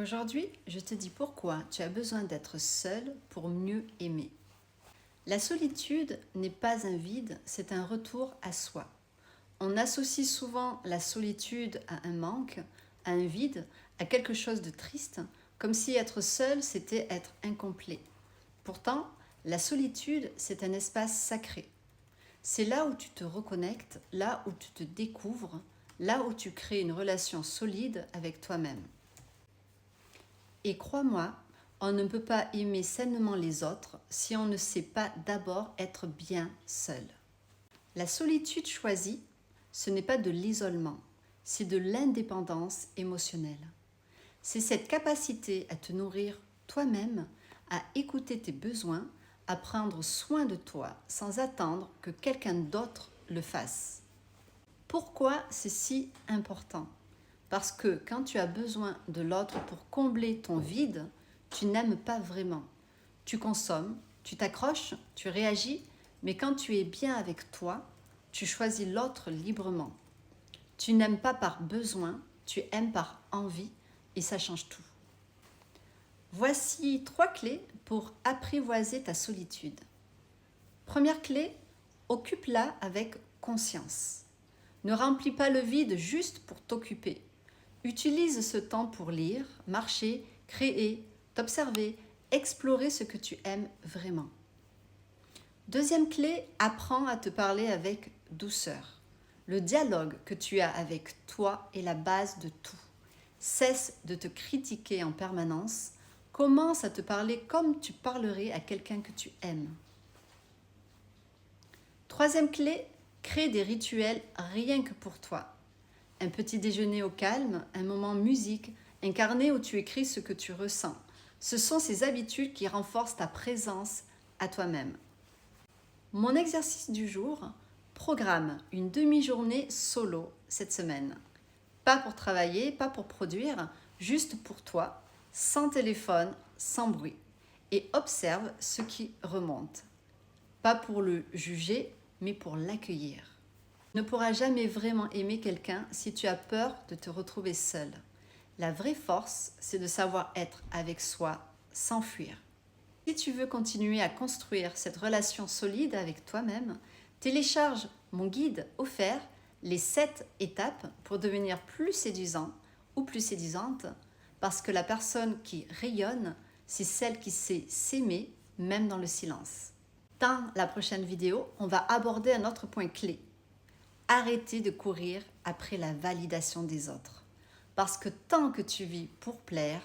Aujourd'hui, je te dis pourquoi tu as besoin d'être seul pour mieux aimer. La solitude n'est pas un vide, c'est un retour à soi. On associe souvent la solitude à un manque, à un vide, à quelque chose de triste, comme si être seul, c'était être incomplet. Pourtant, la solitude, c'est un espace sacré. C'est là où tu te reconnectes, là où tu te découvres, là où tu crées une relation solide avec toi-même. Et crois-moi, on ne peut pas aimer sainement les autres si on ne sait pas d'abord être bien seul. La solitude choisie, ce n'est pas de l'isolement, c'est de l'indépendance émotionnelle. C'est cette capacité à te nourrir toi-même, à écouter tes besoins, à prendre soin de toi sans attendre que quelqu'un d'autre le fasse. Pourquoi c'est si important ? Parce que quand tu as besoin de l'autre pour combler ton vide, tu n'aimes pas vraiment. Tu consommes, tu t'accroches, tu réagis, mais quand tu es bien avec toi, tu choisis l'autre librement. Tu n'aimes pas par besoin, tu aimes par envie et ça change tout. Voici 3 clés pour apprivoiser ta solitude. Première clé, occupe-la avec conscience. Ne remplis pas le vide juste pour t'occuper. Utilise ce temps pour lire, marcher, créer, t'observer, explorer ce que tu aimes vraiment. Deuxième clé, apprends à te parler avec douceur. Le dialogue que tu as avec toi est la base de tout. Cesse de te critiquer en permanence. Commence à te parler comme tu parlerais à quelqu'un que tu aimes. Troisième clé, crée des rituels rien que pour toi. Un petit déjeuner au calme, un moment musique, un carnet où tu écris ce que tu ressens. Ce sont ces habitudes qui renforcent ta présence à toi-même. Mon exercice du jour, programme une demi-journée solo cette semaine. Pas pour travailler, pas pour produire, juste pour toi, sans téléphone, sans bruit. Et observe ce qui remonte. Pas pour le juger, mais pour l'accueillir. Tu ne pourras jamais vraiment aimer quelqu'un si tu as peur de te retrouver seul. La vraie force, c'est de savoir être avec soi sans fuir. Si tu veux continuer à construire cette relation solide avec toi-même, télécharge mon guide offert, les 7 étapes pour devenir plus séduisant ou plus séduisante, parce que la personne qui rayonne, c'est celle qui sait s'aimer, même dans le silence. Dans la prochaine vidéo, on va aborder un autre point clé. Arrêtez de courir après la validation des autres. Parce que tant que tu vis pour plaire,